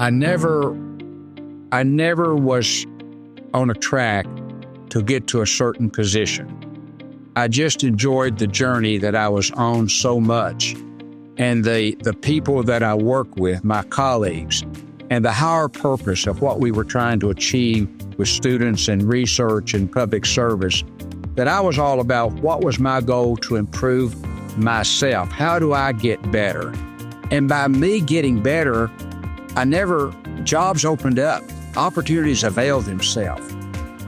I never was on a track to get to a certain position. I just enjoyed the journey that I was on so much, and the people that I work with, my colleagues, and the higher purpose of what we were trying to achieve with students and research and public service, that I was all about what was my goal to improve myself. How do I get better? And by me getting better, jobs opened up, opportunities availed themselves.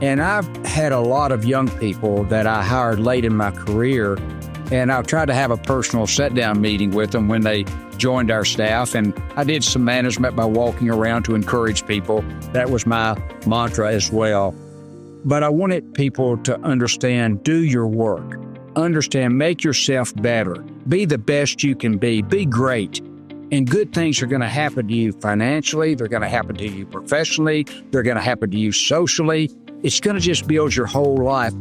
And I've had a lot of young people that I hired late in my career, and I've tried to have a personal sit-down meeting with them when they joined our staff. And I did some management by walking around to encourage people. That was my mantra as well. But I wanted people to understand, do your work. Understand, make yourself better. Be the best you can be. Be great. And good things are going to happen to you financially. They're going to happen to you professionally. They're going to happen to you socially. It's going to just build your whole life.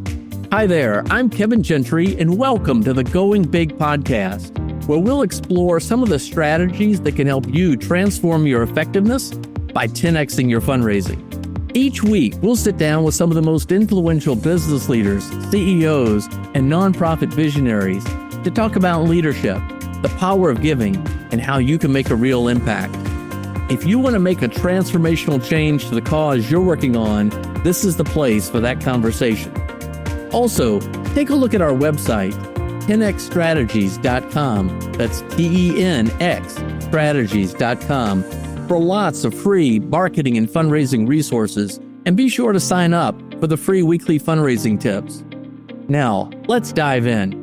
Hi there, I'm Kevin Gentry, and welcome to the Going Big podcast, where we'll explore some of the strategies that can help you transform your effectiveness by 10xing your fundraising. Each week, we'll sit down with some of the most influential business leaders, CEOs, and nonprofit visionaries to talk about leadership, the power of giving, and how you can make a real impact. If you want to make a transformational change to the cause you're working on, this is the place for that conversation. Also, take a look at our website, 10xstrategies.com. That's TENX strategies.com for lots of free marketing and fundraising resources, and be sure to sign up for the free weekly fundraising tips. Now, let's dive in.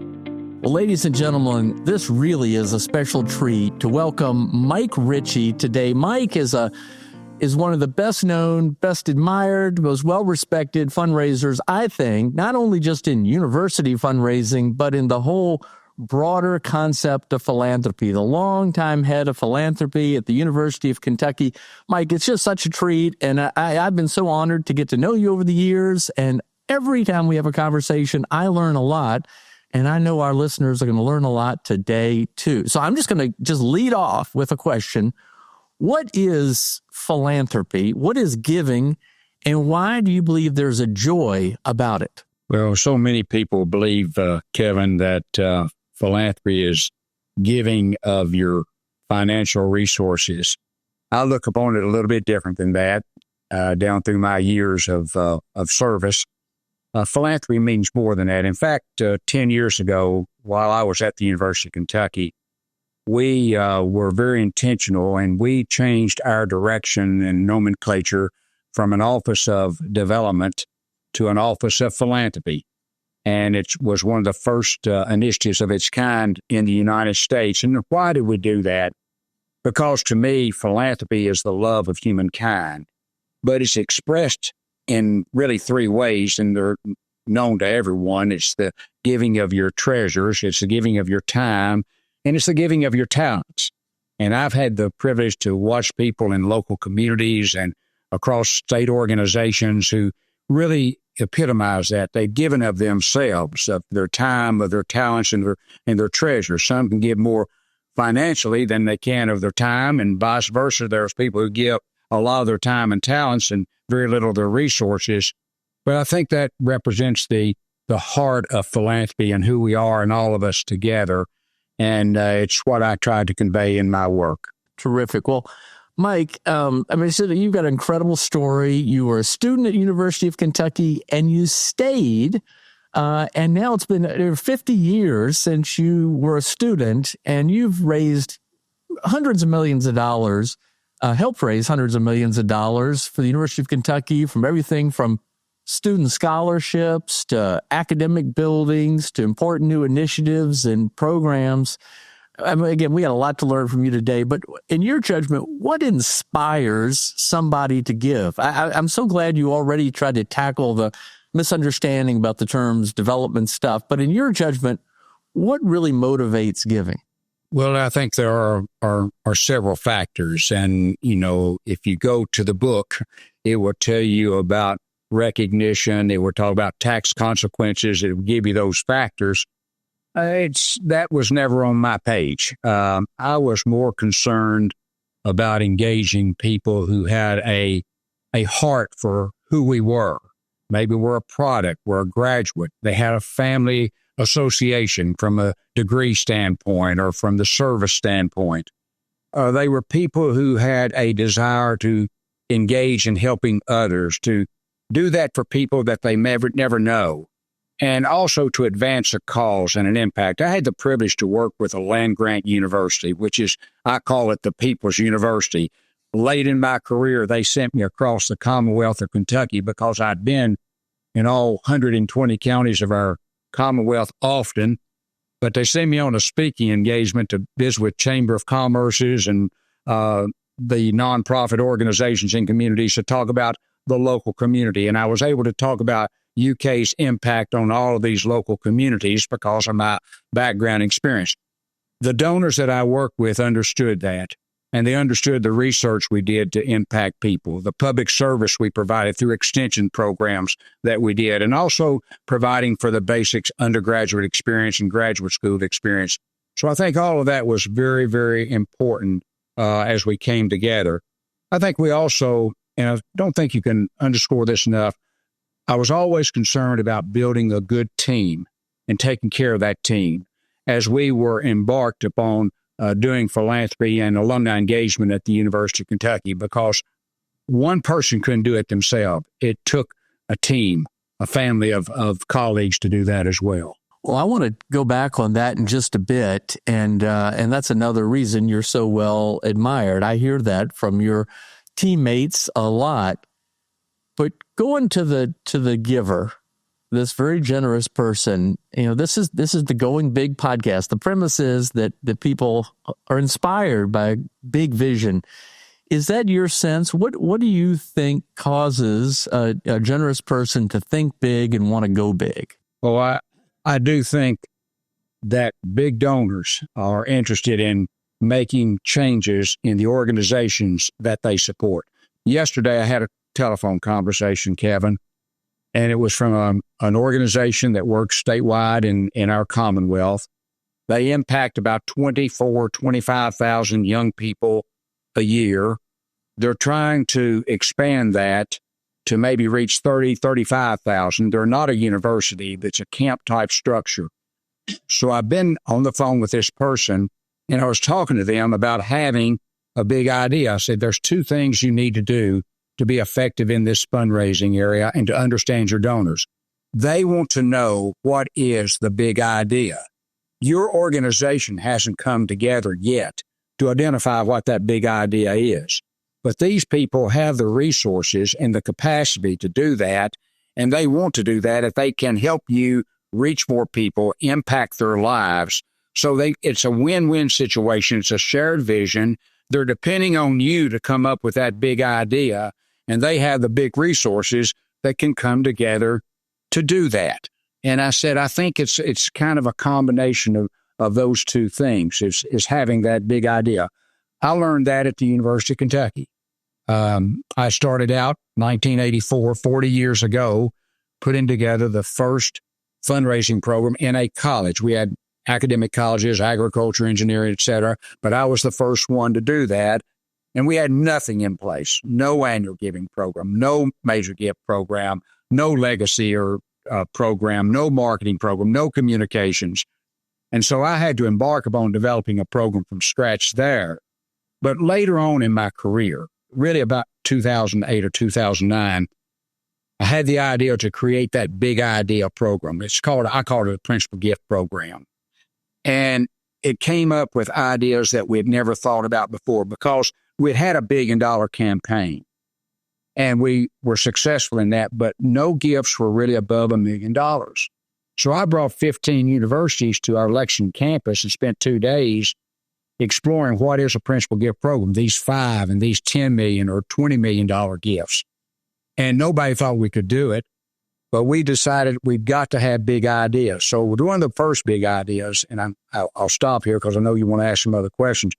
Well, ladies and gentlemen, this really is a special treat to welcome Mike Richey today. Mike is one of the best known, best admired, most well-respected fundraisers, I think, not only just in university fundraising, but in the whole broader concept of philanthropy, the longtime head of philanthropy at the University of Kentucky. Mike, it's just such a treat, and I've been so honored to get to know you over the years, and every time we have a conversation, I learn a lot, and I know our listeners are going to learn a lot today, too. So I'm just going to lead off with a question. What is philanthropy? What is giving? And why do you believe there's a joy about it? Well, so many people believe, Kevin, that philanthropy is giving of your financial resources. I look upon it a little bit different than that. Down through my years of service, philanthropy means more than that. In fact, 10 years ago, while I was at the University of Kentucky, we were very intentional, and we changed our direction and nomenclature from an office of development to an office of philanthropy. And it was one of the first initiatives of its kind in the United States. And why did we do that? Because to me, philanthropy is the love of humankind, but it's expressed in really three ways, and they're known to everyone. It's the giving of your treasures, it's the giving of your time, and it's the giving of your talents. And I've had the privilege to watch people in local communities and across state organizations who really epitomize that. They've given of themselves, of their time, of their talents, and their treasures. Some can give more financially than they can of their time, and vice versa. There's people who give a lot of their time and talents and very little of their resources. But I think that represents the heart of philanthropy and who we are, and all of us together. And it's what I try to convey in my work. Terrific. Well, Mike, so you've got an incredible story. You were a student at University of Kentucky, and you stayed, and now it's been 50 years since you were a student, and you've raised hundreds of millions of dollars, helped raise hundreds of millions of dollars for the University of Kentucky, from everything from student scholarships to academic buildings to important new initiatives and programs. Again, we had a lot to learn from you today, but in your judgment, what inspires somebody to give? I'm so glad you already tried to tackle the misunderstanding about the terms development stuff, but in your judgment, what really motivates giving? Well, I think there are several factors. And, if you go to the book, it will tell you about recognition. It will talk about tax consequences. It will give you those factors. That was never on my page. I was more concerned about engaging people who had a heart for who we were. Maybe we're a product, we're a graduate. They had a family association from a degree standpoint or from the service standpoint. They were people who had a desire to engage in helping others, to do that for people that they never know, and also to advance a cause and an impact. I had the privilege to work with a land-grant university, which is, I call it the People's University. Late in my career, they sent me across the Commonwealth of Kentucky because I'd been in all 120 counties of our Commonwealth often, but they sent me on a speaking engagement to visit with Chamber of Commerce's and the nonprofit organizations and communities to talk about the local community. And I was able to talk about UK's impact on all of these local communities because of my background experience. The donors that I worked with understood that, and they understood the research we did to impact people, the public service we provided through extension programs that we did, and also providing for the basics undergraduate experience and graduate school experience. So I think all of that was very, very important as we came together. I think we also, and I don't think you can underscore this enough, I was always concerned about building a good team and taking care of that team as we were embarked upon doing philanthropy and alumni engagement at the University of Kentucky, because one person couldn't do it themselves. It took a team, a family of colleagues to do that as well. Well, I want to go back on that in just a bit, and that's another reason you're so well admired. I hear that from your teammates a lot. But going to the giver, this very generous person, this is the Going Big podcast. The premise is that people are inspired by big vision. Is that your sense? What do you think causes a generous person to think big and want to go big? Well, I do think that big donors are interested in making changes in the organizations that they support. Yesterday, I had a telephone conversation, Kevin, and it was from an organization that works statewide in our Commonwealth. They impact about 25,000 young people a year. They're trying to expand that to maybe reach 35,000. They're not a university, it's a camp-type structure. So I've been on the phone with this person, and I was talking to them about having a big idea. I said, there's two things you need to do to be effective in this fundraising area and to understand your donors. They want to know what is the big idea. Your organization hasn't come together yet to identify what that big idea is. But these people have the resources and the capacity to do that, and they want to do that if they can help you reach more people, impact their lives. So it's a win-win situation. It's a shared vision. They're depending on you to come up with that big idea, and they have the big resources that can come together to do that. And I said, I think it's kind of a combination of those two things, is having that big idea. I learned that at the University of Kentucky. I started out 1984, 40 years ago, putting together the first fundraising program in a college. We had academic colleges, agriculture, engineering, et cetera, but I was the first one to do that. And we had nothing in place, no annual giving program, no major gift program, no legacy or program, no marketing program, no communications. And so I had to embark upon developing a program from scratch there. But later on in my career, really about 2008 or 2009, I had the idea to create that big idea program. I call it a principal gift program. And it came up with ideas that we had never thought about before because we'd had a $1 billion campaign and we were successful in that, but no gifts were really above $1 million. So I brought 15 universities to our Lexington campus and spent 2 days exploring what is a principal gift program, these 5 and these $10 million or $20 million gifts. And nobody thought we could do it, but we decided we've got to have big ideas. So one of the first big ideas, and I'll stop here because I know you want to ask some other questions,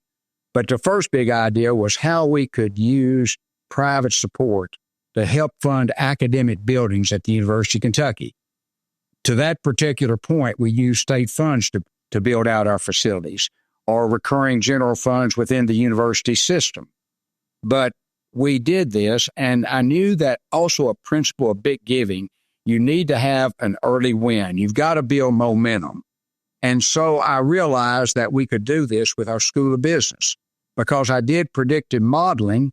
but the first big idea was how we could use private support to help fund academic buildings at the University of Kentucky. To that particular point, we used state funds to build out our facilities or recurring general funds within the university system. But we did this, and I knew that also a principle of big giving, you need to have an early win. You've got to build momentum. And so I realized that we could do this with our School of Business because I did predictive modeling,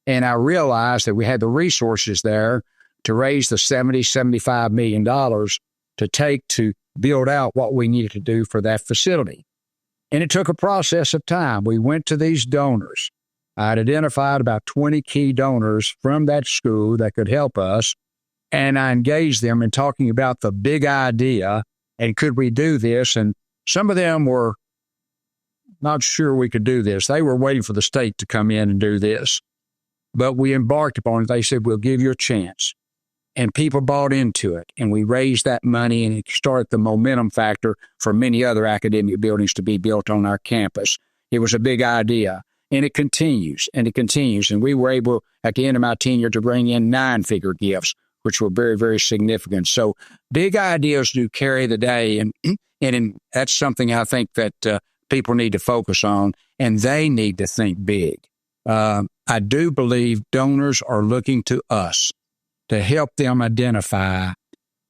and I realized that we had the resources there to raise the $75 million to take to build out what we needed to do for that facility. And it took a process of time. We went to these donors. I had identified about 20 key donors from that school that could help us, and I engaged them in talking about the big idea and could we do this? And some of them were not sure we could do this. They were waiting for the state to come in and do this. But we embarked upon it. They said, we'll give you a chance. And people bought into it. And we raised that money, and it started the momentum factor for many other academic buildings to be built on our campus. It was a big idea. And it continues, and it continues. And we were able, at the end of my tenure, to bring in 9-figure gifts, which were very, very significant. So big ideas do carry the day. And that's something I think that people need to focus on, and they need to think big. I do believe donors are looking to us to help them identify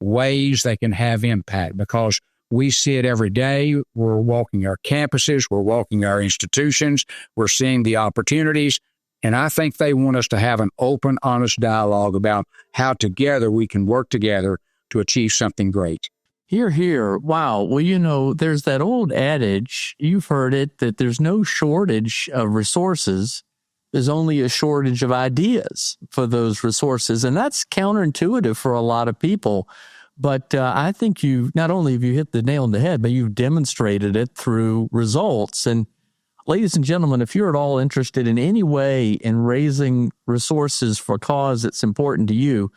ways they can have impact because we see it every day. We're walking our campuses. We're walking our institutions. We're seeing the opportunities. And I think they want us to have an open, honest dialogue about how together we can work together to achieve something great. Hear, hear. Wow. Well, there's that old adage, you've heard it, that there's no shortage of resources. There's only a shortage of ideas for those resources. And that's counterintuitive for a lot of people. But I think not only have you hit the nail on the head, but you've demonstrated it through results. And ladies and gentlemen, if you're at all interested in any way in raising resources for a cause that's important to you,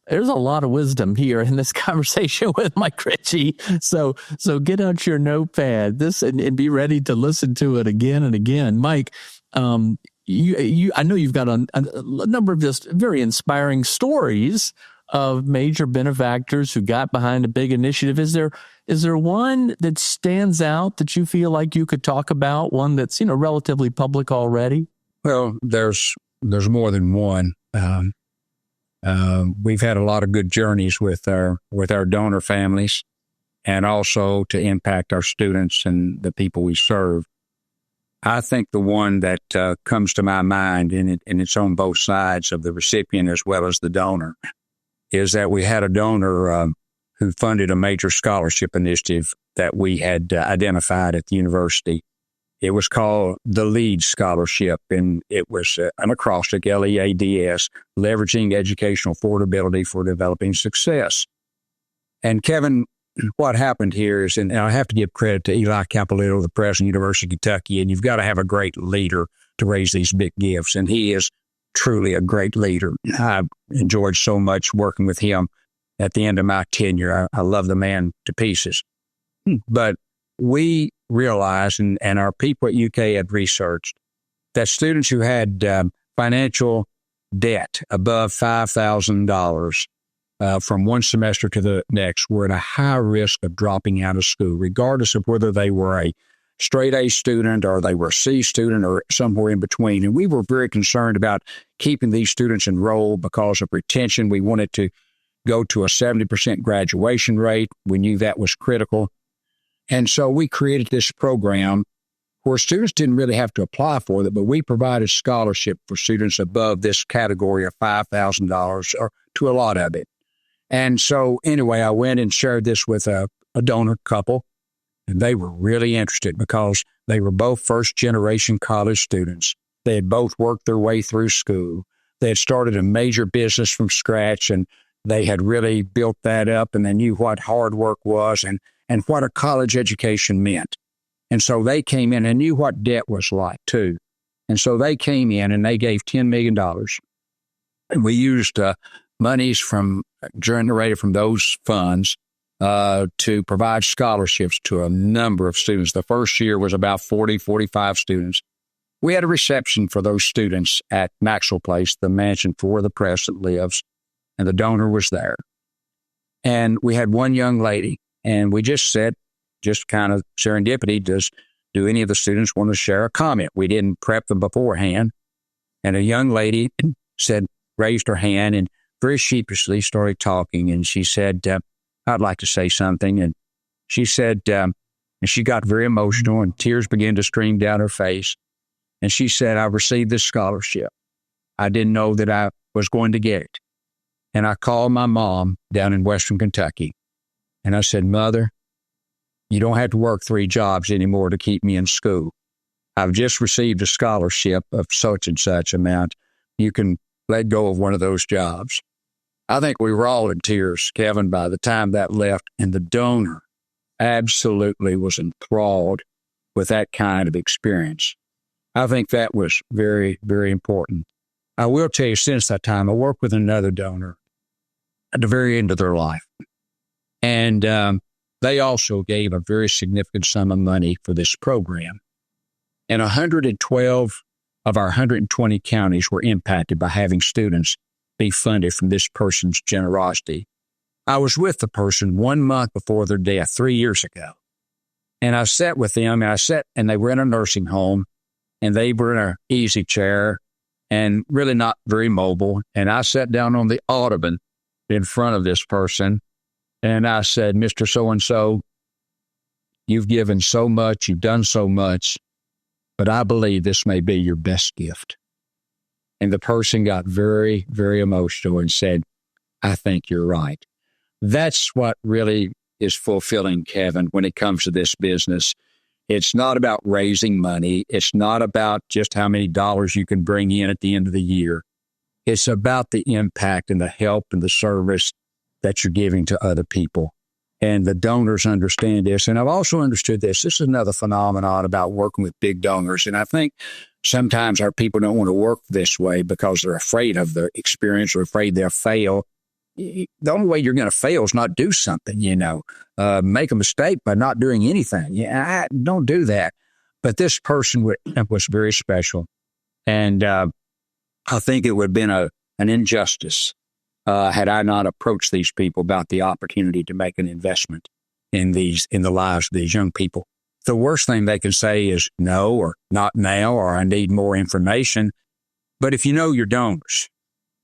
there's a lot of wisdom here in this conversation with Mike Richey. So get out your notepad and be ready to listen to it again and again. Mike, I know you've got a number of just very inspiring stories of major benefactors who got behind a big initiative. Is there one that stands out that you feel like you could talk about? One that's relatively public already? Well, there's more than one. We've had a lot of good journeys with our donor families, and also to impact our students and the people we serve. I think the one that comes to my mind, and it's on both sides of the recipient as well as the donor, is that we had a donor who funded a major scholarship initiative that we had identified at the university. It was called the LEAD Scholarship, and it was an acrostic, LEADS, Leveraging Educational Affordability for Developing Success. And Kevin, what happened here is, and I have to give credit to Eli Capolito, the president of the University of Kentucky, and you've got to have a great leader to raise these big gifts, and he is truly a great leader. I enjoyed so much working with him at the end of my tenure. I love the man to pieces. But we realized, and our people at UK had researched, that students who had financial debt above $5,000 from one semester to the next were at a high risk of dropping out of school, regardless of whether they were a straight A student or they were a C student or somewhere in between. And we were very concerned about keeping these students enrolled because of retention. We wanted to go to a 70% graduation rate. We knew that was critical. And so we created this program where students didn't really have to apply for it, but we provided scholarship for students above this category of $5,000 or to a lot of it. And so anyway, I went and shared this with a donor couple, and they were really interested because they were both first-generation college students. They had both worked their way through school. They had started a major business from scratch, and they had really built that up, and they knew what hard work was and what a college education meant. And so they came in and knew what debt was like, too. And so they came in and they gave $10 million. And we used monies generated from those funds to provide scholarships to a number of students. The first year was about 45 students. We had a reception for those students at Maxwell Place, the mansion where the president lives, and the donor was there. And we had one young lady, and we just said, just kind of serendipity, do any of the students want to share a comment? We didn't prep them beforehand. And a young lady raised her hand and very sheepishly started talking. And she said, I'd like to say something. And she said, and she got very emotional and tears began to stream down her face. And she said, I received this scholarship. I didn't know that I was going to get it. And I called my mom down in Western Kentucky. And I said, Mother, you don't have to work 3 jobs anymore to keep me in school. I've just received a scholarship of such and such amount. You can let go of one of those jobs. I think we were all in tears, Kevin, by the time that left. And the donor absolutely was enthralled with that kind of experience. I think that was very, very important. I will tell you, since that time, I worked with another donor at the very end of their life. And they also gave a very significant sum of money for this program. And 112 of our 120 counties were impacted by having students be funded from this person's generosity. I was with the person 1 month before their death 3 years ago. And I sat with them, and they were in a nursing home, and they were in an easy chair and really not very mobile. And I sat down on the ottoman in front of this person, and I said, Mr. So-and-so, you've given so much, you've done so much, but I believe this may be your best gift. And the person got very, very emotional and said, I think you're right. That's what really is fulfilling, Kevin, when it comes to this business. It's not about raising money. It's not about just how many dollars you can bring in at the end of the year. It's about the impact and the help and the service that you're giving to other people. And the donors understand this. And I've also understood this. This is another phenomenon about working with big donors. And I think sometimes our people don't want to work this way because they're afraid of their experience or afraid they'll fail. The only way you're going to fail is not do something, make a mistake by not doing anything. Don't do that. But this person was very special. And I think it would have been an injustice had I not approached these people about the opportunity to make an investment in the lives of these young people. The worst thing they can say is no, or not now, or I need more information. But if you know your donors,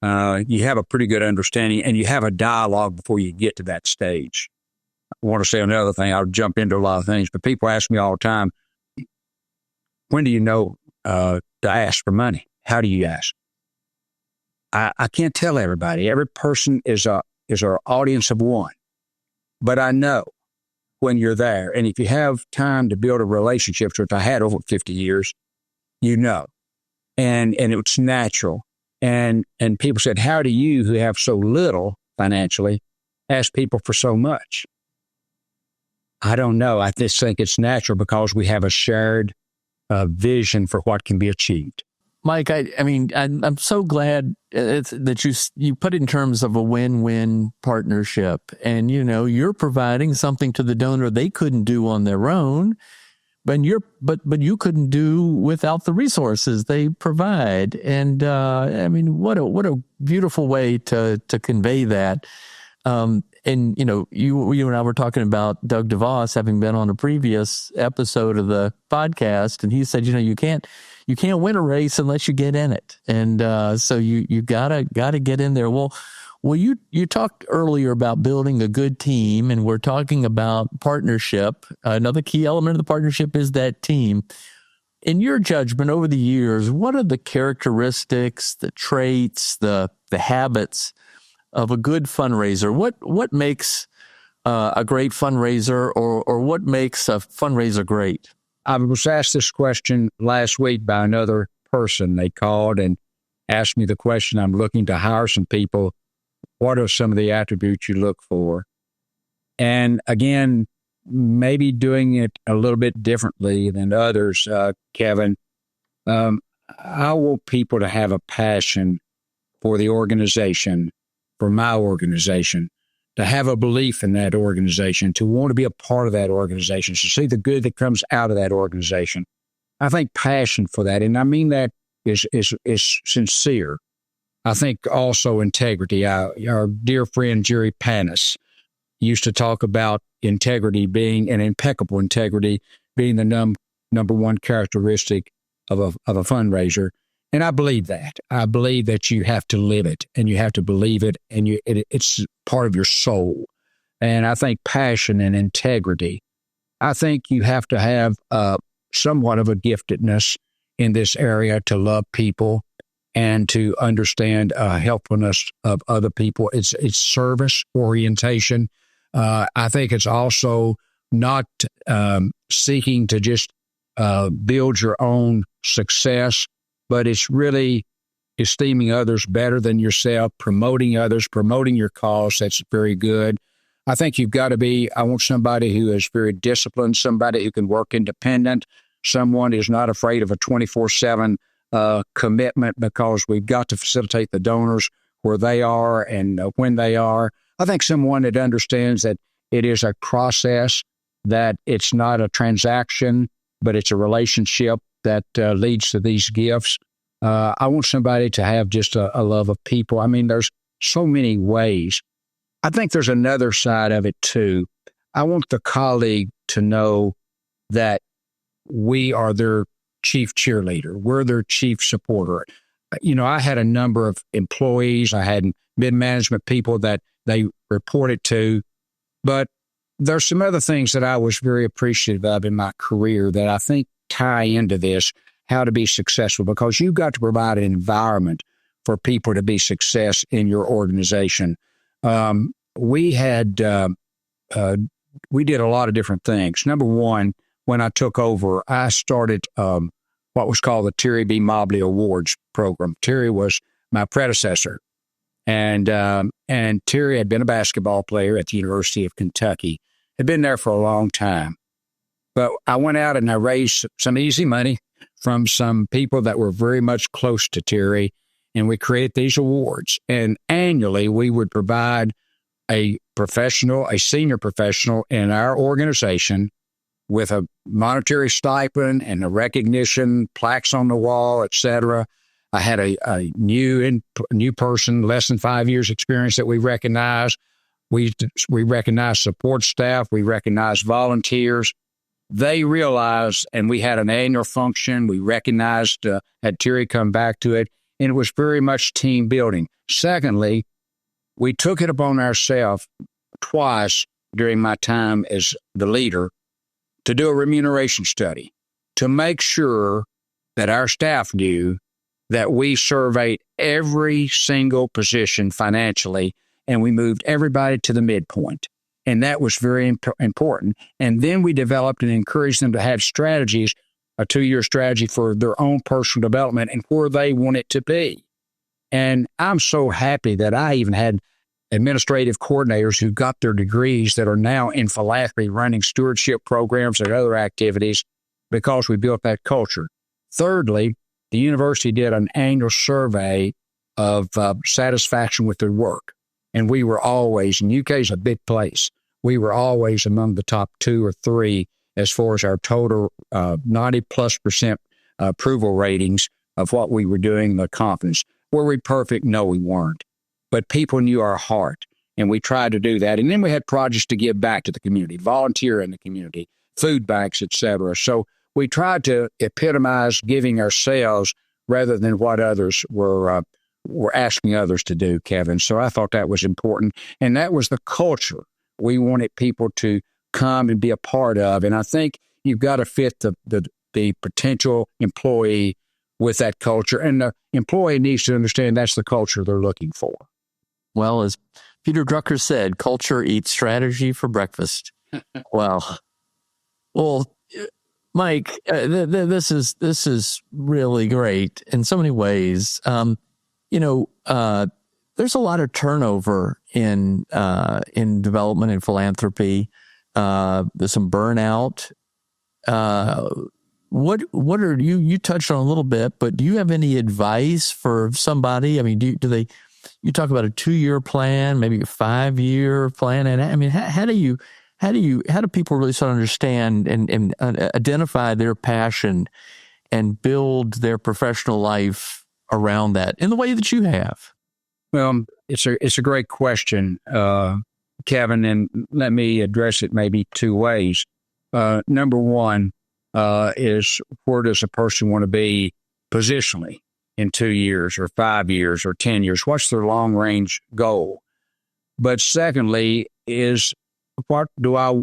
you have a pretty good understanding, and you have a dialogue before you get to that stage. I want to say another thing. I'll jump into a lot of things, but people ask me all the time, when do you know to ask for money? How do you ask? I can't tell everybody. Every person is our audience of one. But I know when you're there, and if you have time to build a relationship, which I had over 50 years, and it's natural. And people said, how do you, who have so little financially, ask people for so much? I don't know. I just think it's natural because we have a shared vision for what can be achieved. Mike, I'm so glad that you put it in terms of a win-win partnership. And, you're providing something to the donor they couldn't do on their own, but you couldn't do without the resources they provide. And what a beautiful way to convey that. And you and I were talking about Doug DeVos having been on a previous episode of the podcast, and he said, you can't win a race unless you get in it, and so you gotta get in there. Well, you talked earlier about building a good team, and we're talking about partnership. Another key element of the partnership is that team. In your judgment, over the years, what are the characteristics, the traits, the habits of a good fundraiser? What makes a great fundraiser, or what makes a fundraiser great? I was asked this question last week by another person. They called and asked me the question. I'm looking to hire some people. What are some of the attributes you look for? And again, maybe doing it a little bit differently than others, Kevin. I want people to have a passion for the organization, for my organization, to have a belief in that organization, to want to be a part of that organization, to see the good that comes out of that organization. I think passion for that, and I mean that is sincere. I think also integrity. Our dear friend Jerry Panis used to talk about integrity being, and impeccable integrity being the number one characteristic of a fundraiser. And I believe that. I believe that you have to live it and you have to believe it, and it's part of your soul. And I think passion and integrity. I think you have to have somewhat of a giftedness in this area to love people and to understand helpfulness of other people. It's service orientation. I think it's also not seeking to just build your own success, but it's really esteeming others better than yourself, promoting others, promoting your cause. That's very good. I think you've got to be, I want somebody who is very disciplined, somebody who can work independent, someone who's not afraid of a 24/7 commitment, because we've got to facilitate the donors where they are and when they are. I think someone that understands that it is a process, that it's not a transaction, but it's a relationship that leads to these gifts. I want somebody to have just a love of people. I mean, there's so many ways. I think there's another side of it too. I want the colleague to know that we are their chief cheerleader. We're their chief supporter. I had a number of employees. I had mid-management people that they reported to, but there's some other things that I was very appreciative of in my career that I think tie into this, how to be successful, because you've got to provide an environment for people to be success in your organization. We did a lot of different things. Number one, when I took over, I started what was called the Terry B. Mobley Awards program. Terry was my predecessor, and Terry had been a basketball player at the University of Kentucky, had been there for a long time. But I went out and I raised some easy money from some people that were very much close to Terry, and we created these awards. And annually, we would provide a senior professional in our organization with a monetary stipend and a recognition, plaques on the wall, etc. I had a new person, less than 5 years experience, that we recognized. We recognized support staff. We recognized volunteers. They realized, and we had an annual function. We recognized, had Terry come back to it, and it was very much team building. Secondly, we took it upon ourselves twice during my time as the leader to do a remuneration study to make sure that our staff knew that we surveyed every single position financially, and we moved everybody to the midpoint. And that was very important. And then we developed and encouraged them to have strategies, a 2-year strategy for their own personal development and where they want it to be. And I'm so happy that I even had administrative coordinators who got their degrees that are now in philanthropy, running stewardship programs and other activities, because we built that culture. Thirdly, the university did an annual survey of satisfaction with their work. And we were always, and UK is a big place, we were always among the top 2 or 3 as far as our total 90+% approval ratings of what we were doing, the confidence. Were we perfect? No, we weren't. But people knew our heart, and we tried to do that. And then we had projects to give back to the community, volunteer in the community, food banks, etc. So we tried to epitomize giving ourselves rather than what others were asking others to do, Kevin. So I thought that was important. And that was the culture we wanted people to come and be a part of. And I think you've got to fit the potential employee with that culture. And the employee needs to understand that's the culture they're looking for. Well, as Peter Drucker said, culture eats strategy for breakfast. Well, Mike, this is really great in so many ways. There's a lot of turnover in development and philanthropy. There's some burnout. What are you touched on a little bit, but do you have any advice for somebody? I mean, you talk about a 2-year plan, maybe a 5-year plan, and I mean, how do people really sort of understand and identify their passion and build their professional life around that in the way that you have? Well, it's a great question, Kevin, and let me address it maybe 2 ways. Number one is, where does a person want to be positionally? in 2 years or 5 years or 10 years? What's their long range goal? But secondly, is where do I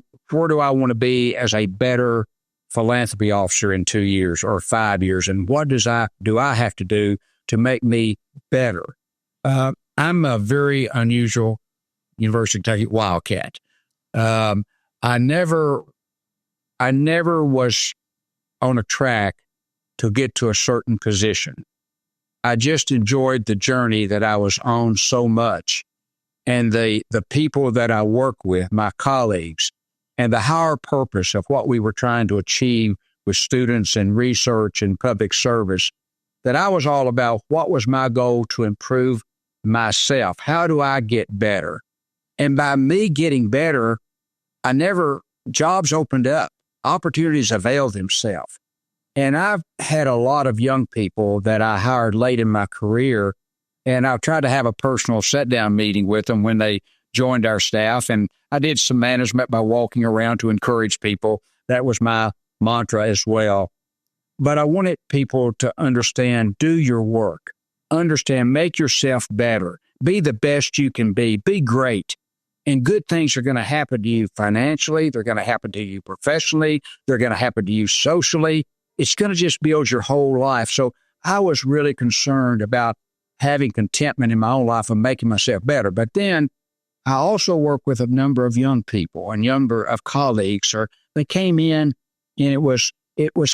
want to be as a better philanthropy officer in 2 years or 5 years? And what do I have to do to make me better? I'm a very unusual University of Kentucky Wildcat. I never was on a track to get to a certain position. I just enjoyed the journey that I was on so much, and the people that I work with, my colleagues, and the higher purpose of what we were trying to achieve with students and research and public service, that I was all about what was my goal to improve myself. How do I get better? And by me getting better, jobs opened up, opportunities availed themselves. And I've had a lot of young people that I hired late in my career, and I've tried to have a personal sit-down meeting with them when they joined our staff. And I did some management by walking around to encourage people. That was my mantra as well. But I wanted people to understand, do your work, understand, make yourself better, be the best you can be great. And good things are going to happen to you financially. They're going to happen to you professionally. They're going to happen to you socially. It's going to just build your whole life. So I was really concerned about having contentment in my own life and making myself better. But then I also work with a number of young people and number of colleagues, or they came in and it was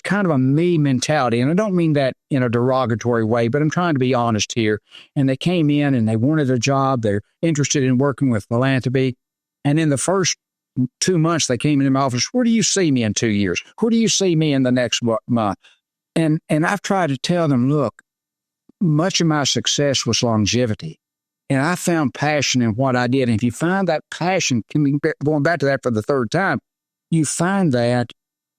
kind of a me mentality. And I don't mean that in a derogatory way, but I'm trying to be honest here. And they came in and they wanted a job. They're interested in working with philanthropy. And in the first 2 months, they came into my office. Where do you see me in 2 years? Where do you see me in the next month? And I've tried to tell them, look, much of my success was longevity. And I found passion in what I did. And if you find that passion, going back to that for the third time, you find that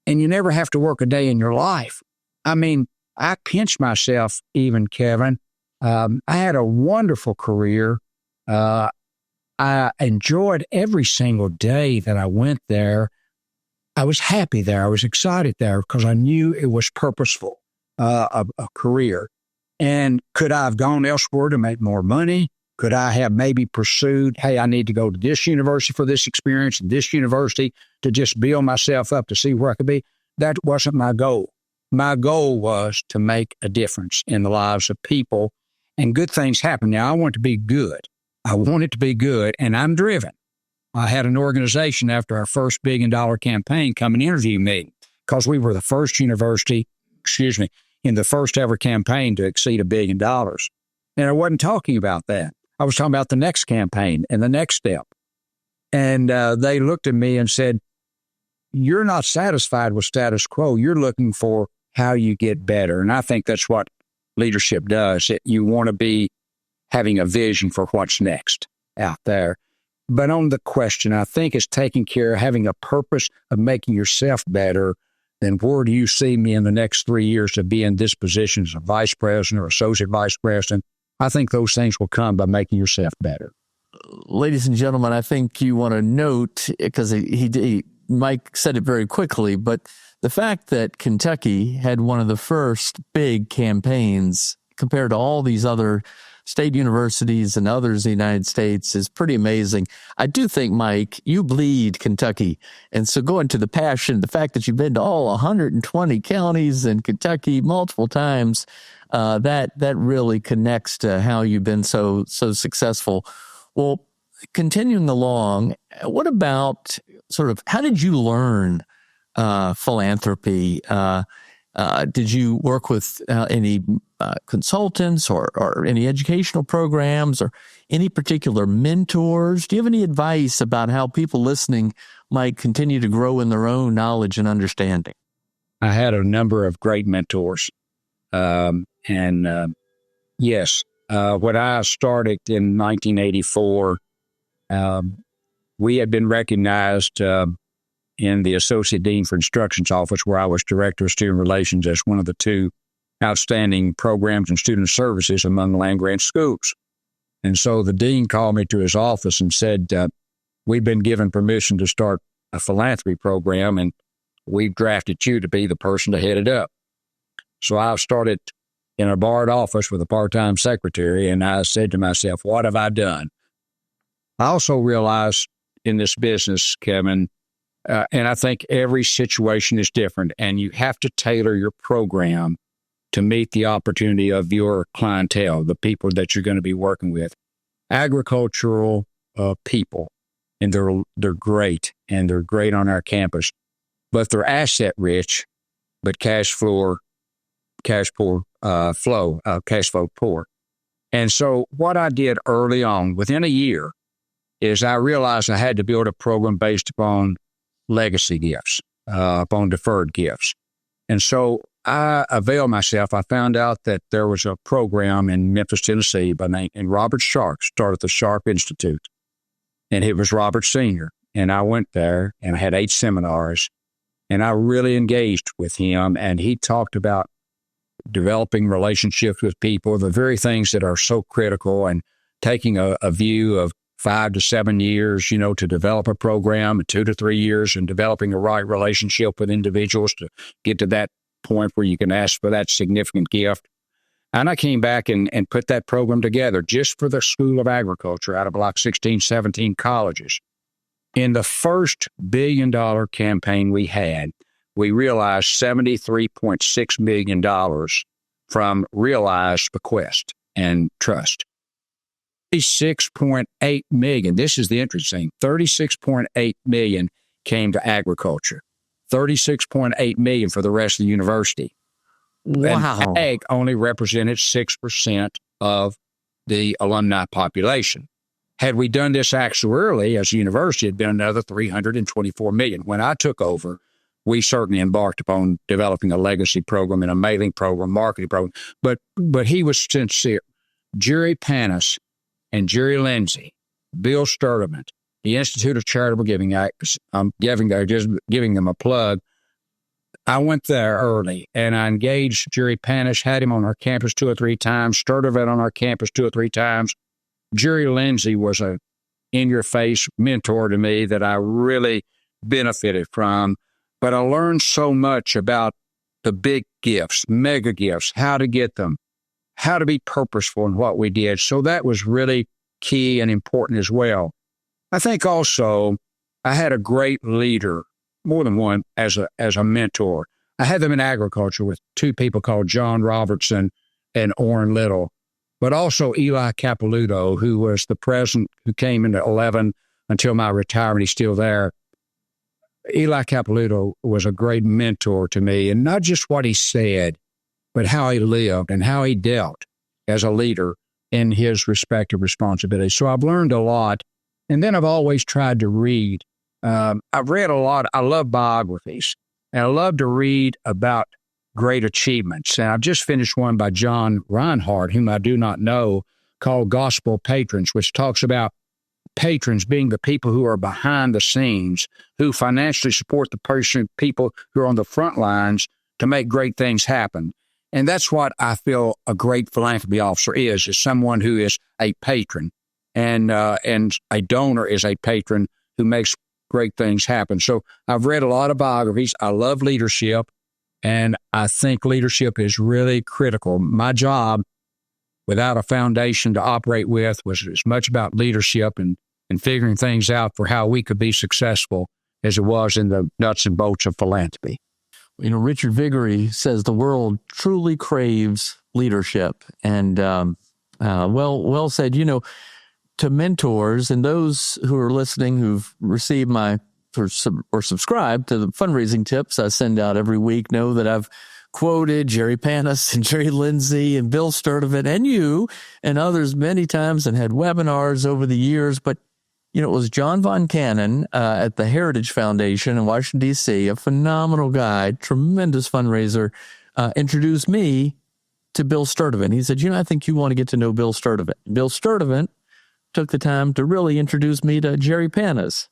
and you never have to work a day in your life. I mean, I pinch myself even, Kevin. I had a wonderful career. I enjoyed every single day that I went there. I was happy there. I was excited there because I knew it was purposeful, a career. And could I have gone elsewhere to make more money? Could I have maybe pursued, hey, I need to go to this university for this experience, and this university to just build myself up to see where I could be? That wasn't my goal. My goal was to make a difference in the lives of people, and good things happen. Now, I want to be good. I want it to be good, and I'm driven. I had an organization after our first $1 billion campaign come and interview me because we were the first university, in the first ever campaign to exceed $1 billion. And I wasn't talking about that. I was talking about the next campaign and the next step. And they looked at me and said, you're not satisfied with status quo. You're looking for how you get better. And I think that's what leadership does. You want to be having a vision for what's next out there. But on the question, I think it's taking care of having a purpose of making yourself better. Then where do you see me in the next 3 years to be in this position as a vice president or associate vice president? I think those things will come by making yourself better. Ladies and gentlemen, I think you want to note, because Mike said it very quickly, but the fact that Kentucky had one of the first big campaigns compared to all these other state universities and others in the United States is pretty amazing. I do think, Mike, you bleed Kentucky. And so going to the passion, the fact that you've been to all 120 counties in Kentucky multiple times, that really connects to how you've been so successful. Well, continuing along, what about sort of how did you learn philanthropy? Did you work with any consultants or any educational programs or any particular mentors? Do you have any advice about how people listening might continue to grow in their own knowledge and understanding? I had a number of great mentors. Yes, when I started in 1984, we had been recognized in the Associate Dean for Instruction's office, where I was Director of Student Relations, as one of the 2 outstanding programs in student services among land-grant schools. And so the dean called me to his office and said, we've been given permission to start a philanthropy program, and we've drafted you to be the person to head it up. So I've started in a barred office with a part-time secretary, and I said to myself, what have I done? I also realized in this business, Kevin, and I think every situation is different, and you have to tailor your program to meet the opportunity of your clientele, the people that you're going to be working with. Agricultural people, and they're great, and they're great on our campus, but they're asset rich, but cash flow poor. And so what I did early on, within a year, is I realized I had to build a program based upon legacy gifts, upon deferred gifts. And so I availed myself. I found out that there was a program in Memphis, Tennessee by name, and Robert Sharp started the Sharp Institute. And it was Robert Sr. And I went there and I had 8 seminars, and I really engaged with him. And he talked about developing relationships with people, the very things that are so critical, and taking a view of 5 to 7 years, to develop a program, 2 to 3 years, and developing a right relationship with individuals to get to that point where you can ask for that significant gift. And I came back and put that program together just for the School of Agriculture out of like 16, 17 colleges. In the first $1 billion campaign we had, we realized $73.6 million from realized bequest and trust. $36.8 million, this is the interesting thing, $36.8 million came to agriculture, $36.8 million for the rest of the university. Wow. And ag only represented 6% of the alumni population. Had we done this actuarially as a university, it'd been another $324 million. When I took over, we certainly embarked upon developing a legacy program and a mailing program, marketing program. But he was sincere. Jerry Panis and Jerry Lindsay, Bill Sturdivant, the Institute of Charitable Giving. I'm just giving them a plug. I went there early and I engaged Jerry Panis, had him on our campus 2 or 3 times, Sturdivant on our campus 2 or 3 times. Jerry Lindsay was a in-your-face mentor to me that I really benefited from. But I learned so much about the big gifts, mega gifts, how to get them, how to be purposeful in what we did. So that was really key and important as well. I think also I had a great leader, more than one, as a mentor. I had them in agriculture with 2 people called John Robertson and Orrin Little, but also Eli Capilouto, who was the president who came into 11 until my retirement. He's still there. Eli Capilouto was a great mentor to me, and not just what he said, but how he lived and how he dealt as a leader in his respective responsibilities. So I've learned a lot, and then I've always tried to read. I've read a lot. I love biographies, and I love to read about great achievements. And I've just finished one by John Reinhardt, whom I do not know, called Gospel Patrons, which talks about patrons being the people who are behind the scenes, who financially support the people who are on the front lines to make great things happen. And that's what I feel a great philanthropy officer is someone who is a patron, and a donor is a patron who makes great things happen. So I've read a lot of biographies. I love leadership, and I think leadership is really critical. My job, without a foundation to operate with, was as much about leadership and figuring things out for how we could be successful as it was in the nuts and bolts of philanthropy. Richard Viguerie says the world truly craves leadership. And well said. To mentors and those who are listening who've received or subscribed to the fundraising tips I send out every week know that I've quoted Jerry Panis and Jerry Lindsay and Bill Sturdivant and you and others many times and had webinars over the years. But, it was John Von Cannon at the Heritage Foundation in Washington, D.C., a phenomenal guy, tremendous fundraiser, introduced me to Bill Sturdivant. He said, I think you want to get to know Bill Sturdivant. Bill Sturdivant took the time to really introduce me to Jerry Panis.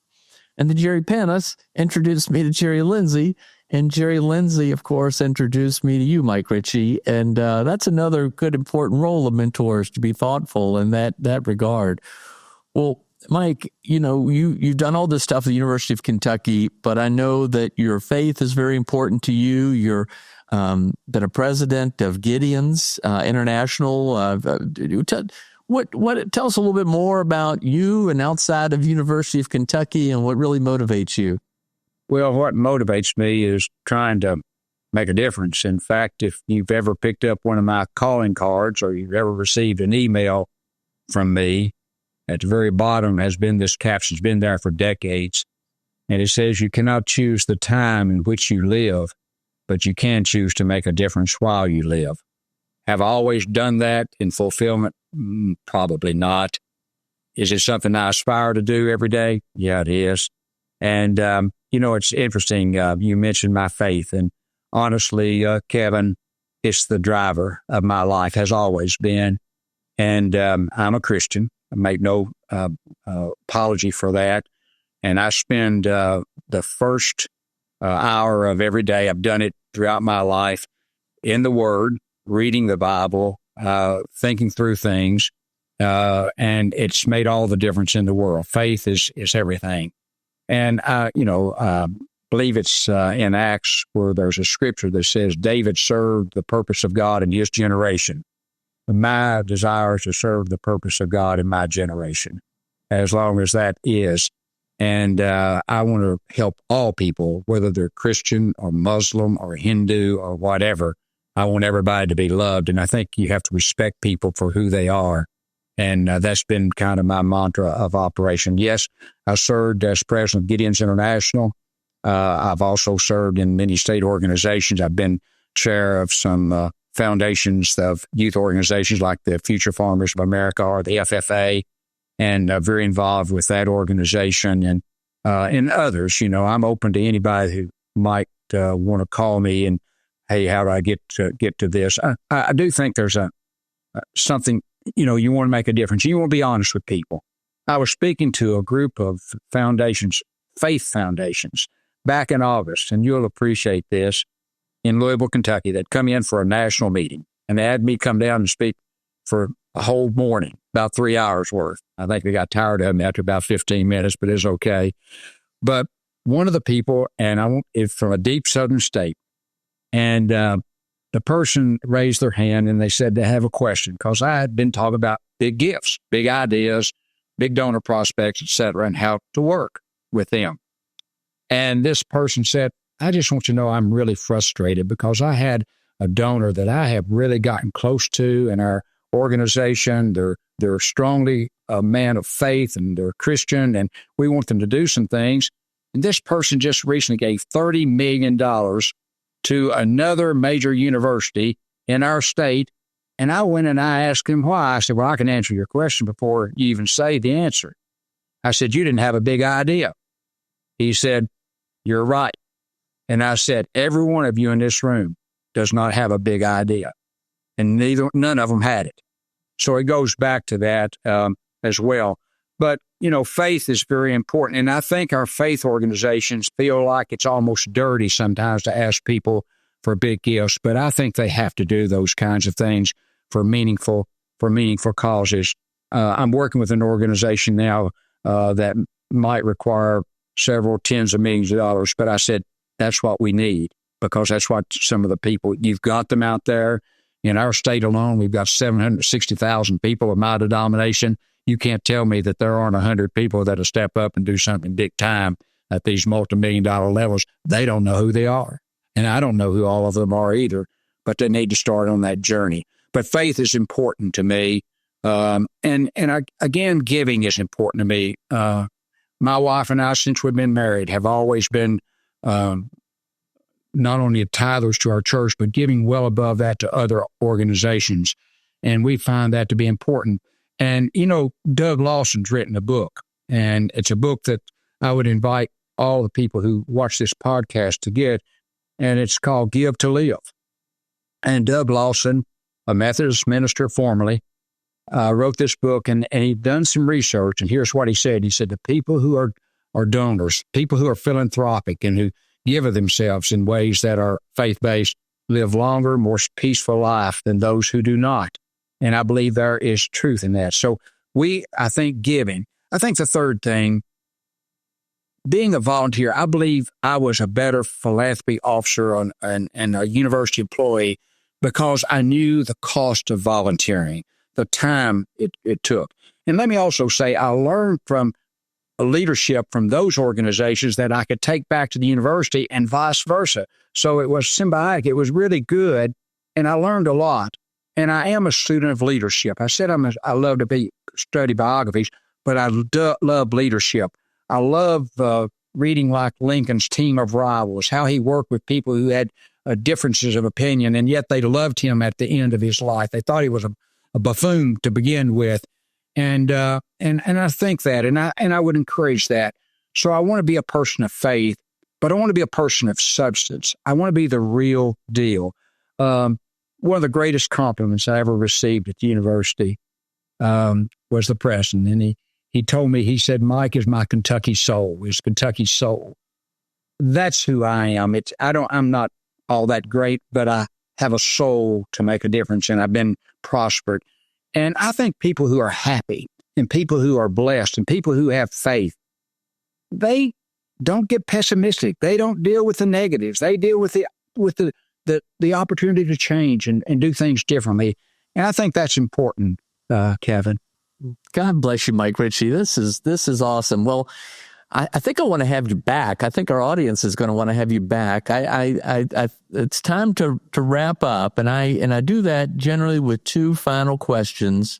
And then Jerry Panis introduced me to Jerry Lindsay. And Jerry Lindsay, of course, introduced me to you, Mike Richey. And that's another good, important role of mentors, to be thoughtful in that regard. Well, Mike, you've done all this stuff at the University of Kentucky, but I know that your faith is very important to you. You're been a president of Gideon's International. Tell us a little bit more about you and outside of University of Kentucky and what really motivates you. Well, what motivates me is trying to make a difference. In fact, if you've ever picked up one of my calling cards or you've ever received an email from me, at the very bottom has been this caption. It's been there for decades. And it says, you cannot choose the time in which you live, but you can choose to make a difference while you live. Have I always done that in fulfillment? Probably not. Is it something I aspire to do every day? Yeah, it is. And, it's interesting. You mentioned my faith. And honestly, Kevin, it's the driver of my life, has always been. And I'm a Christian. I make no apology for that. And I spend the first hour of every day, I've done it throughout my life, in the Word, reading the Bible, thinking through things, and it's made all the difference in the world. Faith is everything. And, I believe it's in Acts where there's a scripture that says David served the purpose of God in his generation. My desire is to serve the purpose of God in my generation, as long as that is. And I want to help all people, whether they're Christian or Muslim or Hindu or whatever. I want everybody to be loved. And I think you have to respect people for who they are. And that's been kind of my mantra of operation. Yes, I served as president of Gideon's International. I've also served in many state organizations. I've been chair of some foundations of youth organizations like the Future Farmers of America or the FFA, and very involved with that organization and others. I'm open to anybody who might want to call me and, hey, how do I get to this? I do think there's something, you want to make a difference. You want to be honest with people. I was speaking to a group of foundations, faith foundations, back in August, and you'll appreciate this, in Louisville, Kentucky, that come in for a national meeting. And they had me come down and speak for a whole morning, about 3 hours worth. I think they got tired of me after about 15 minutes, but it's okay. But one of the people, and it's from a deep southern state, and the person raised their hand and they said they have a question, because I had been talking about big gifts, big ideas, big donor prospects, et cetera, and how to work with them. And this person said, I just want you to know I'm really frustrated because I had a donor that I have really gotten close to in our organization. They're strongly a man of faith and they're Christian, and we want them to do some things. And this person just recently gave $30 million to another major university in our state. And I went and I asked him why. I said, well, I can answer your question before you even say the answer. I said, you didn't have a big idea. He said, you're right. And I said, every one of you in this room does not have a big idea. And none of them had it. So it goes back to that as well. But, faith is very important. And I think our faith organizations feel like it's almost dirty sometimes to ask people for big gifts. But I think they have to do those kinds of things for meaningful causes. I'm working with an organization now that might require several tens of millions of dollars. But I said, that's what we need, because that's what some of the people, you've got them out there. In our state alone, we've got 760,000 people of my denomination. You can't tell me that there aren't 100 people that'll step up and do something big time at these multi-million-dollar levels. They don't know who they are. And I don't know who all of them are either, but they need to start on that journey. But faith is important to me. Again, giving is important to me. My wife and I, since we've been married, have always been not only tithers to our church, but giving well above that to other organizations. And we find that to be important. And, Doug Lawson's written a book, and it's a book that I would invite all the people who watch this podcast to get, and it's called Give to Live. And Doug Lawson, a Methodist minister formerly, wrote this book, and he'd done some research, and here's what he said. He said, the people who are donors, people who are philanthropic and who give of themselves in ways that are faith-based, live longer, more peaceful life than those who do not. And I believe there is truth in that. So I think giving. I think the third thing, being a volunteer, I believe I was a better philanthropy officer and a university employee because I knew the cost of volunteering, the time it took. And let me also say, I learned from leadership from those organizations that I could take back to the university and vice versa. So it was symbiotic. It was really good. And I learned a lot. And I am a student of leadership. I said I love to study biographies, but I love leadership. I love reading like Lincoln's Team of Rivals, how he worked with people who had differences of opinion, and yet they loved him at the end of his life. They thought he was a buffoon to begin with. And I think that, and I would encourage that. So I want to be a person of faith, but I want to be a person of substance. I want to be the real deal. One of the greatest compliments I ever received at the university was the president, and he told me, he said, "Mike is my Kentucky soul. Is Kentucky's soul." That's who I am. I'm not all that great, but I have a soul to make a difference, and I've been prospered. And I think people who are happy and people who are blessed and people who have faith, they don't get pessimistic. They don't deal with the negatives. They deal with the opportunity to change and do things differently. And I think that's important, Kevin. God bless you, Mike Richey. This is awesome. Well, I think I want to have you back. I think our audience is going to want to have you back. It's time to wrap up, and I do that generally with two final questions.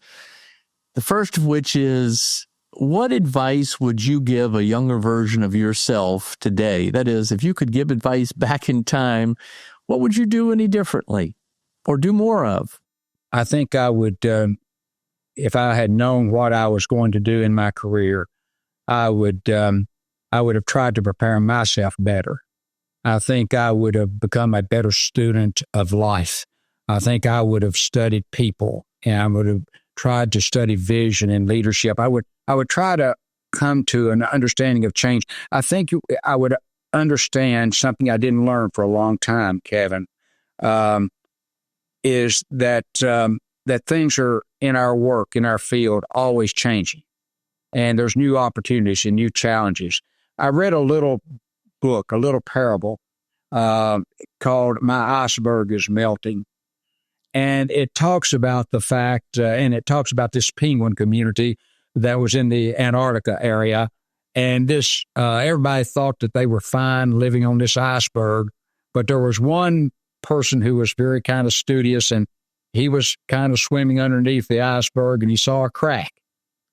The first of which is, what advice would you give a younger version of yourself today? That is, if you could give advice back in time, what would you do any differently or do more of? I think I would, if I had known what I was going to do in my career, I would have tried to prepare myself better. I think I would have become a better student of life. I think I would have studied people, and I would have tried to study vision and leadership. I would try to come to an understanding of change. I think I would understand something I didn't learn for a long time, Kevin, is that things are in our work, in our field, always changing. And there's new opportunities and new challenges. I read a little book, a little parable called My Iceberg is Melting. And it talks about the fact, and it talks about this penguin community that was in the Antarctica area. And this, everybody thought that they were fine living on this iceberg. But there was one person who was very kind of studious, and he was kind of swimming underneath the iceberg, and he saw a crack.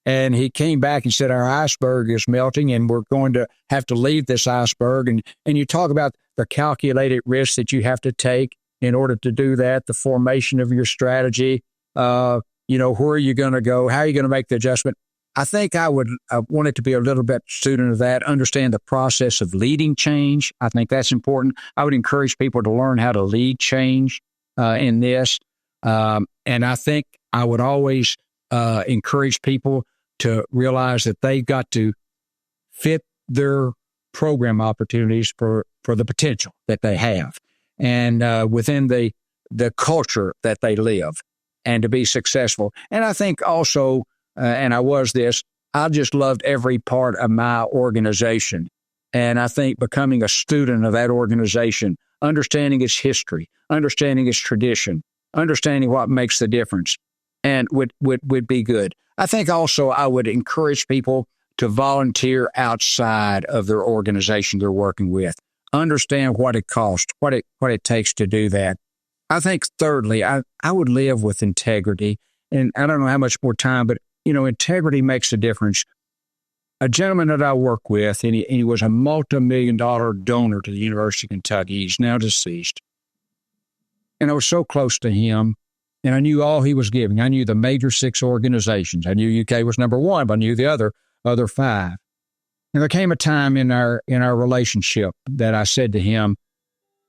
And he came back and said, "Our iceberg is melting, and we're going to have to leave this iceberg." And you talk about the calculated risks that you have to take in order to do that, the formation of your strategy, where are you going to go? How are you going to make the adjustment? I think I wanted to be a little bit student of that, understand the process of leading change. I think that's important. I would encourage people to learn how to lead change in this. And I think I would always encourage people to realize that they've got to fit their program opportunities for the potential that they have and within the culture that they live, and to be successful. And I think also, and I just loved every part of my organization. And I think becoming a student of that organization, understanding its history, understanding its tradition, understanding what makes the difference, and would be good. I think also I would encourage people to volunteer outside of their organization they're working with. Understand what it costs, what it takes to do that. I think thirdly, I would live with integrity. And I don't know how much more time, but integrity makes a difference. A gentleman that I work with, and he was a multi-million-dollar donor to the University of Kentucky. He's now deceased. And I was so close to him, and I knew all he was giving. I knew the major 6 organizations. I knew UK was number 1, but I knew the other 5. And there came a time in our relationship that I said to him,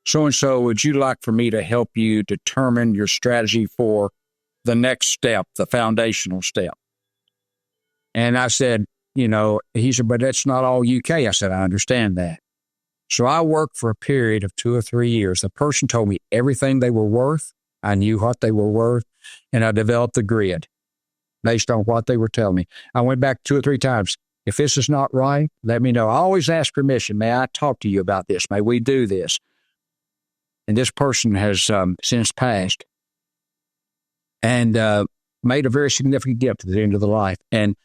"So-and-so, would you like for me to help you determine your strategy for the next step, the foundational step?" And I said, he said, "But that's not all UK." I said, "I understand that." So I worked for a period of 2 or 3 years. The person told me everything they were worth. I knew what they were worth, and I developed the grid based on what they were telling me. I went back 2 or 3 times. If this is not right, let me know. I always ask permission. May I talk to you about this? May we do this? And this person has since passed and made a very significant gift at the end of the life. And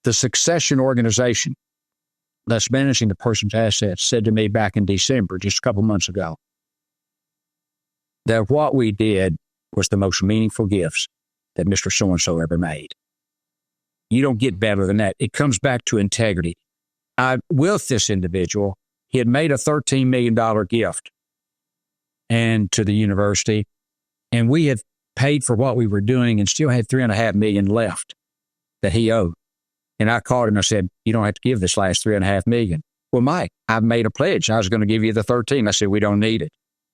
the succession organization that's managing the person's assets said to me back in December, just a couple months ago, that what we did was the most meaningful gifts that Mr. So-and-so ever made. You don't get better than that. It comes back to integrity. With this individual, he had made a $13 million gift and to the university, and we had paid for what we were doing and still had $3.5 million left that he owed. And I called him and I said, you don't have to give this last $3.5 million. Well, Mike, I've made a pledge. I was going to give you the 13. I said, we don't need it.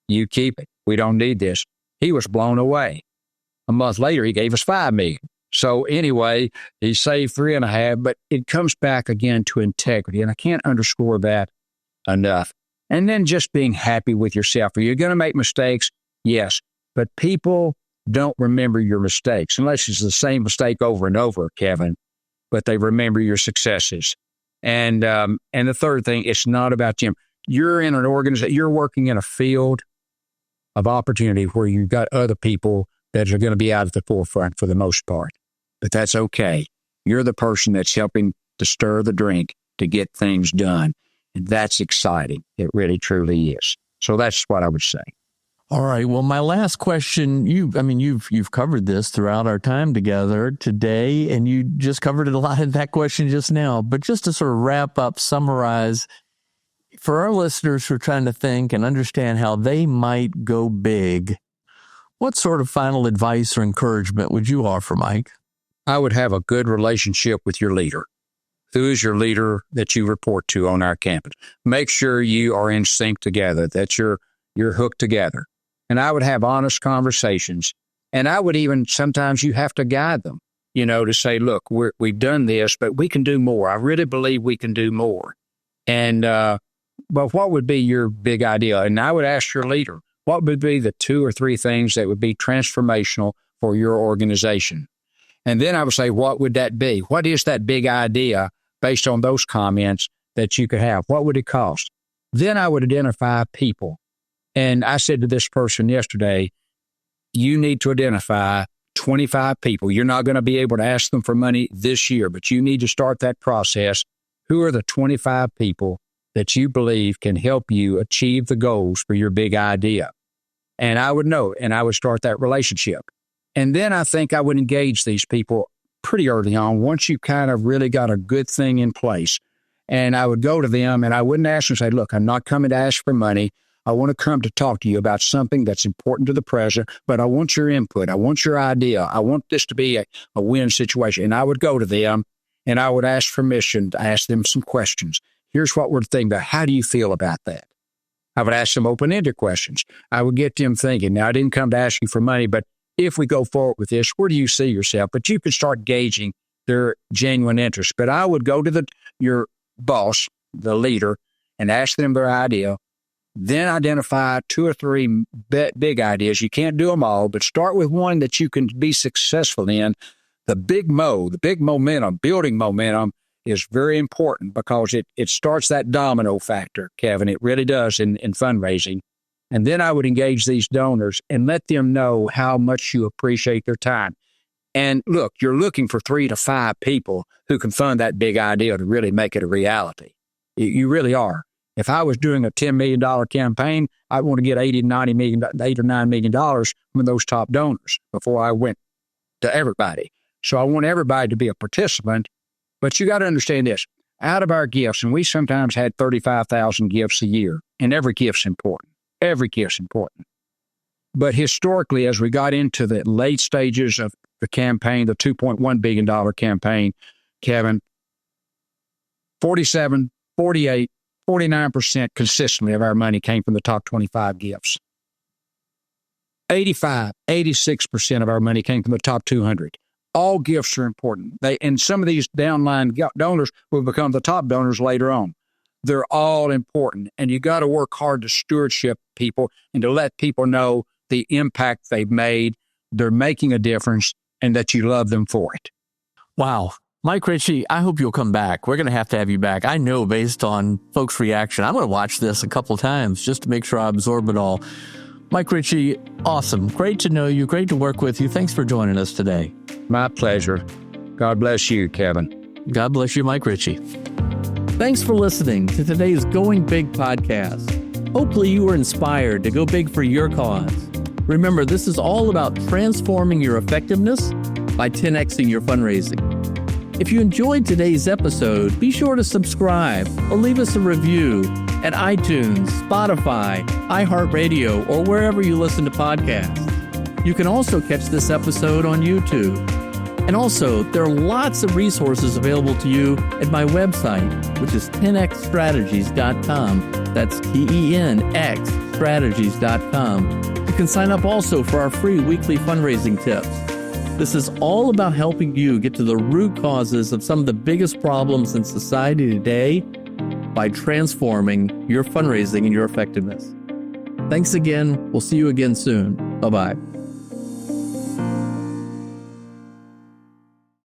You keep it. We don't need this. He was blown away. A month later, he gave us $5 million. So anyway, he saved 3.5, but it comes back again to integrity. And I can't underscore that enough. And then just being happy with yourself. Are you going to make mistakes? Yes. But people don't remember your mistakes unless it's the same mistake over and over, Kevin, but they remember your successes. And the third thing, it's not about Jim. You're in an organization, you're working in a field of opportunity where you've got other people that are going to be out at the forefront for the most part. But that's okay. You're the person that's helping to stir the drink to get things done. And that's exciting. It really, truly is. So that's what I would say. All right. Well, my last question, you've covered this throughout our time together today, and you just covered it a lot in that question just now. But just to sort of wrap up, summarize, for our listeners who are trying to think and understand how they might go big, what sort of final advice or encouragement would you offer, Mike? I would have a good relationship with your leader. Who is your leader that you report to on our campus? Make sure you are in sync together, that you're hooked together. And I would have honest conversations. And I would even, sometimes you have to guide them, to say, look, we've done this, but we can do more. I really believe we can do more. And, but what would be your big idea? And I would ask your leader, what would be the 2 or 3 things that would be transformational for your organization? And then I would say, what would that be? What is that big idea based on those comments that you could have? What would it cost? Then I would identify people. And I said to this person yesterday, you need to identify 25 people. You're not going to be able to ask them for money this year, but you need to start that process. Who are the 25 people that you believe can help you achieve the goals for your big idea? And I would know, and I would start that relationship. And then I think I would engage these people pretty early on, once you kind of really got a good thing in place. And I would go to them and I wouldn't ask them, say, look, I'm not coming to ask for money. I want to come to talk to you about something that's important to the president, but I want your input. I want your idea. I want this to be a win situation. And I would go to them and I would ask permission to ask them some questions. Here's what we're thinking about. How do you feel about that? I would ask them open-ended questions. I would get them thinking. Now, I didn't come to ask you for money, but if we go forward with this, where do you see yourself? But you can start gauging their genuine interest. But I would go to your boss, the leader, and ask them their idea. Then identify 2 or 3 big ideas. You can't do them all, but start with one that you can be successful in. The big momentum, building momentum is very important because it starts that domino factor, Kevin. It really does in fundraising. And then I would engage these donors and let them know how much you appreciate their time. And look, you're looking for 3 to 5 people who can fund that big idea to really make it a reality. You really are. If I was doing a $10 million campaign, I'd want to get $8 or $9 million from those top donors before I went to everybody. So I want everybody to be a participant. But you got to understand this. Out of our gifts, and we sometimes had 35,000 gifts a year, and every gift's important. Every gift's important. But historically, as we got into the late stages of the campaign, the $2.1 billion campaign, Kevin, 47, 48, 49% consistently of our money came from the top 25 gifts. 85, 86% of our money came from the top 200. All gifts are important. And some of these downline donors will become the top donors later on. They're all important. And you got to work hard to stewardship people and to let people know the impact they've made, they're making a difference, and that you love them for it. Wow. Mike Richey, I hope you'll come back. We're going to have you back. I know based on folks' reaction, I'm going to watch this a couple times just to make sure I absorb it all. Mike Richey, awesome. Great to know you. Great to work with you. Thanks for joining us today. My pleasure. God bless you, Kevin. God bless you, Mike Richey. Thanks for listening to today's Going Big podcast. Hopefully you were inspired to go big for your cause. Remember, this is all about transforming your effectiveness by 10xing your fundraising. If you enjoyed today's episode, be sure to subscribe or leave us a review at iTunes, Spotify, iHeartRadio, or wherever you listen to podcasts. You can also catch this episode on YouTube. And also, there are lots of resources available to you at my website, which is 10xstrategies.com. That's TENX strategies.com. You can sign up also for our free weekly fundraising tips. This is all about helping you get to the root causes of some of the biggest problems in society today by transforming your fundraising and your effectiveness. Thanks again. We'll see you again soon. Bye-bye.